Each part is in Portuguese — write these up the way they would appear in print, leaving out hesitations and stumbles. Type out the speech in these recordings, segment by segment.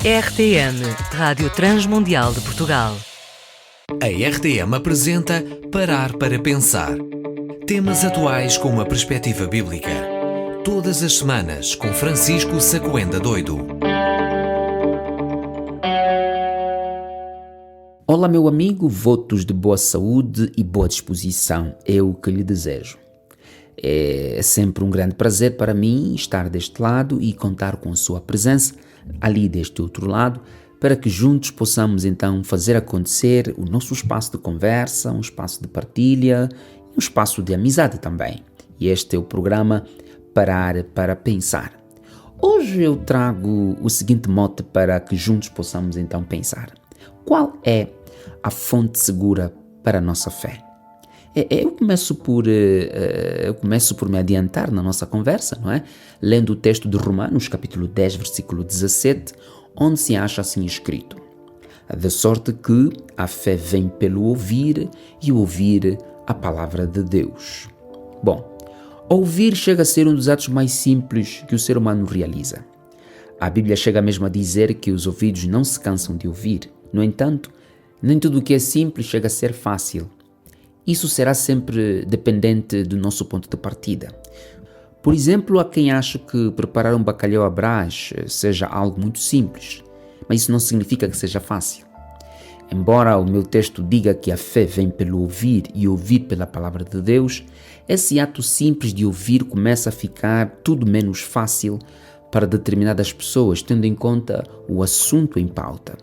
RTM, Rádio Transmundial de Portugal. A RTM apresenta Parar para Pensar. Temas atuais com uma perspectiva bíblica. Todas as semanas com Francisco Sacoenda Doido. Olá, meu amigo, votos de boa saúde e boa disposição é o que lhe desejo. É sempre um grande prazer para mim estar deste lado e contar com a sua presença ali deste outro lado, para que juntos possamos então fazer acontecer o nosso espaço de conversa, um espaço de partilha e um espaço de amizade também. E este é o programa Parar para Pensar. Hoje eu trago o seguinte mote para que juntos possamos então pensar. Qual é a fonte segura para a nossa fé? Eu começo por me adiantar na nossa conversa, não é? Lendo o texto de Romanos, capítulo 10, versículo 17, onde se acha assim escrito: de sorte que a fé vem pelo ouvir e ouvir a palavra de Deus. Bom, ouvir chega a ser um dos atos mais simples que o ser humano realiza. A Bíblia chega mesmo a dizer que os ouvidos não se cansam de ouvir. No entanto, nem tudo o que é simples chega a ser fácil. Isso será sempre dependente do nosso ponto de partida. Por exemplo, há quem ache que preparar um bacalhau à Brás seja algo muito simples, mas isso não significa que seja fácil. Embora o meu texto diga que a fé vem pelo ouvir e ouvir pela palavra de Deus, esse ato simples de ouvir começa a ficar tudo menos fácil para determinadas pessoas, tendo em conta o assunto em pauta.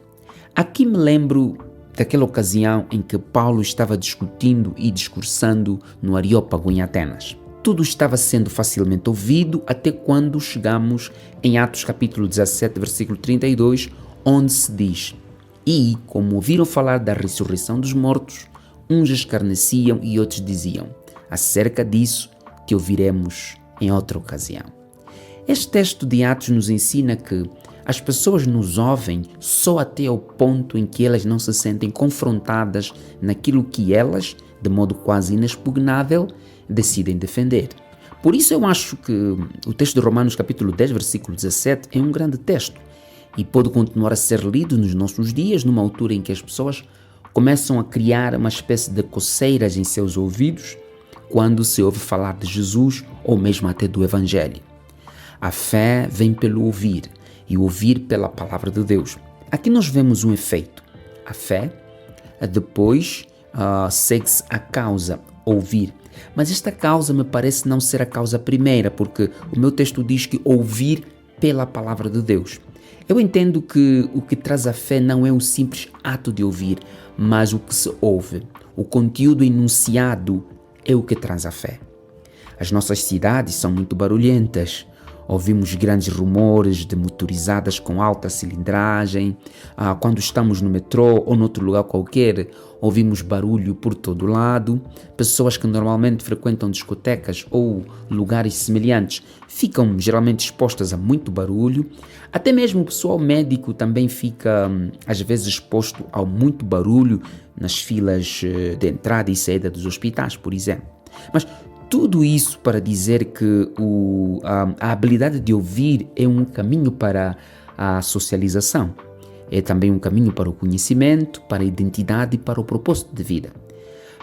Aqui me lembro daquela ocasião em que Paulo estava discutindo e discursando no Areópago em Atenas. Tudo estava sendo facilmente ouvido até quando chegamos em Atos capítulo 17, versículo 32, onde se diz: E, como ouviram falar da ressurreição dos mortos, uns escarneciam e outros diziam: acerca disso que ouviremos em outra ocasião. Este texto de Atos nos ensina que as pessoas nos ouvem só até ao ponto em que elas não se sentem confrontadas naquilo que elas, de modo quase inexpugnável, decidem defender. Por isso eu acho que o texto de Romanos capítulo 10, versículo 17 é um grande texto e pode continuar a ser lido nos nossos dias, numa altura em que as pessoas começam a criar uma espécie de coceiras em seus ouvidos quando se ouve falar de Jesus ou mesmo até do Evangelho. A fé vem pelo ouvir e ouvir pela palavra de Deus. Aqui nós vemos um efeito. A fé, depois segue-se a causa, ouvir. Mas esta causa me parece não ser a causa primeira, porque o meu texto diz que ouvir pela palavra de Deus. Eu entendo que o que traz a fé não é o simples ato de ouvir, mas o que se ouve. O conteúdo enunciado é o que traz a fé. As nossas cidades são muito barulhentas. Ouvimos grandes rumores de motorizadas com alta cilindragem. Quando estamos no metrô ou noutro lugar qualquer, ouvimos barulho por todo lado. Pessoas que normalmente frequentam discotecas ou lugares semelhantes ficam geralmente expostas a muito barulho. Até mesmo o pessoal médico também fica, às vezes, exposto ao muito barulho nas filas de entrada e saída dos hospitais, por exemplo. Mas tudo isso para dizer que a habilidade de ouvir é um caminho para a socialização. É também um caminho para o conhecimento, para a identidade e para o propósito de vida.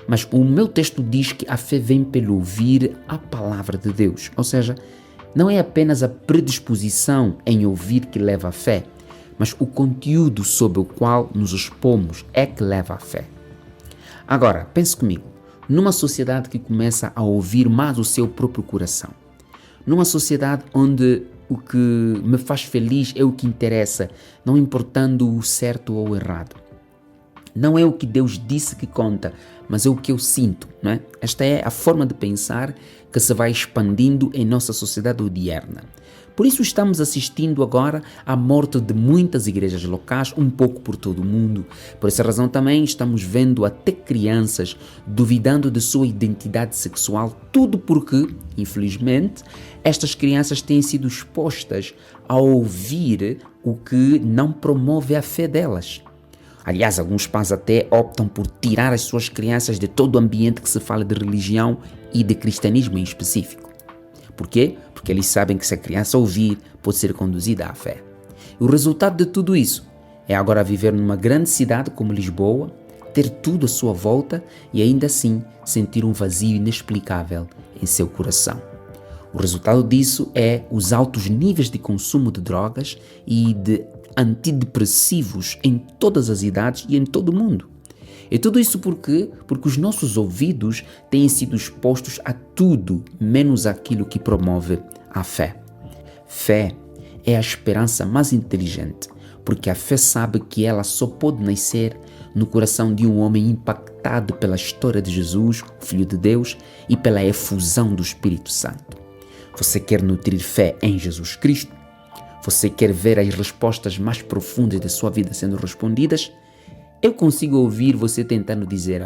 Mas o meu texto diz que a fé vem pelo ouvir a palavra de Deus. Ou seja, não é apenas a predisposição em ouvir que leva à fé, mas o conteúdo sobre o qual nos expomos é que leva à fé. Agora, pense comigo. Numa sociedade que começa a ouvir mais o seu próprio coração, numa sociedade onde o que me faz feliz é o que interessa, não importando o certo ou o errado. Não é o que Deus disse que conta, mas é o que eu sinto, não é? Esta é a forma de pensar que se vai expandindo em nossa sociedade odierna. Por isso estamos assistindo agora à morte de muitas igrejas locais, um pouco por todo o mundo. Por essa razão também estamos vendo até crianças duvidando de sua identidade sexual, tudo porque, infelizmente, estas crianças têm sido expostas a ouvir o que não promove a fé delas. Aliás, alguns pais até optam por tirar as suas crianças de todo o ambiente que se fala de religião e de cristianismo em específico. Por quê? Porque eles sabem que se a criança ouvir, pode ser conduzida à fé. O resultado de tudo isso é agora viver numa grande cidade como Lisboa, ter tudo à sua volta e ainda assim sentir um vazio inexplicável em seu coração. O resultado disso é os altos níveis de consumo de drogas e de antidepressivos em todas as idades e em todo o mundo. E tudo isso porque os nossos ouvidos têm sido expostos a tudo menos aquilo que promove a fé. Fé é a esperança mais inteligente, porque a fé sabe que ela só pode nascer no coração de um homem impactado pela história de Jesus, o Filho de Deus, e pela efusão do Espírito Santo. Você quer nutrir fé em Jesus Cristo? Você quer ver as respostas mais profundas da sua vida sendo respondidas? Eu consigo ouvir você tentando dizer,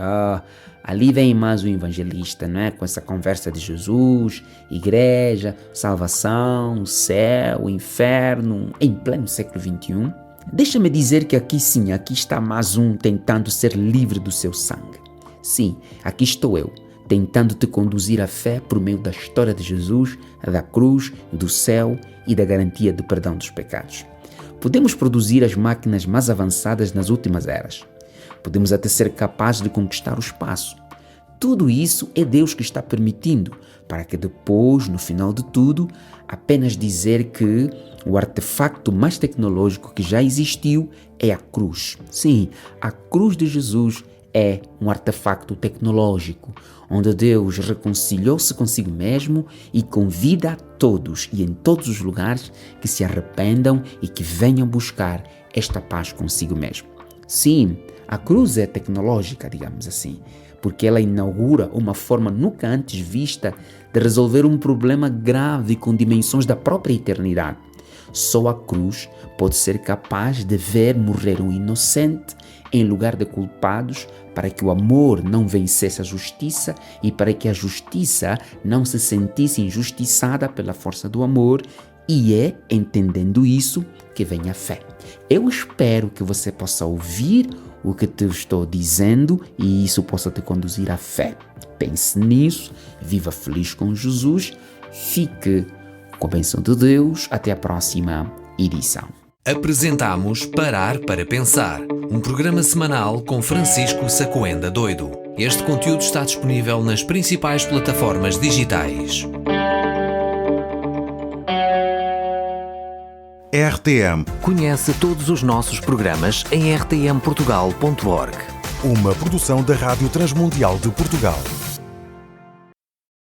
ali vem mais um evangelista, não é? Com essa conversa de Jesus, igreja, salvação, céu, inferno, em pleno século XXI. Deixa-me dizer que aqui sim, aqui está mais um tentando ser livre do seu sangue. Sim, aqui estou eu, tentando te conduzir à fé por meio da história de Jesus, da cruz, do céu e da garantia de perdão dos pecados. Podemos produzir as máquinas mais avançadas nas últimas eras. Podemos até ser capazes de conquistar o espaço. Tudo isso é Deus que está permitindo, para que depois, no final de tudo, apenas dizer que o artefacto mais tecnológico que já existiu é a cruz. Sim, a cruz de Jesus é um artefacto tecnológico, onde Deus reconciliou-se consigo mesmo e convida a todos e em todos os lugares que se arrependam e que venham buscar esta paz consigo mesmo. Sim, a cruz é tecnológica, digamos assim, porque ela inaugura uma forma nunca antes vista de resolver um problema grave com dimensões da própria eternidade. Só a cruz pode ser capaz de ver morrer um inocente em lugar de culpados, para que o amor não vencesse a justiça e para que a justiça não se sentisse injustiçada pela força do amor, e é entendendo isso que vem a fé. Eu espero que você possa ouvir o que te estou dizendo e isso possa te conduzir à fé. Pense nisso, viva feliz com Jesus, fique com a bênção de Deus. Até a próxima edição. Apresentamos Parar para Pensar, um programa semanal com Francisco Sacoenda Doido. Este conteúdo está disponível nas principais plataformas digitais. RTM. Conhece todos os nossos programas em rtmportugal.org. Uma produção da Rádio Transmundial de Portugal.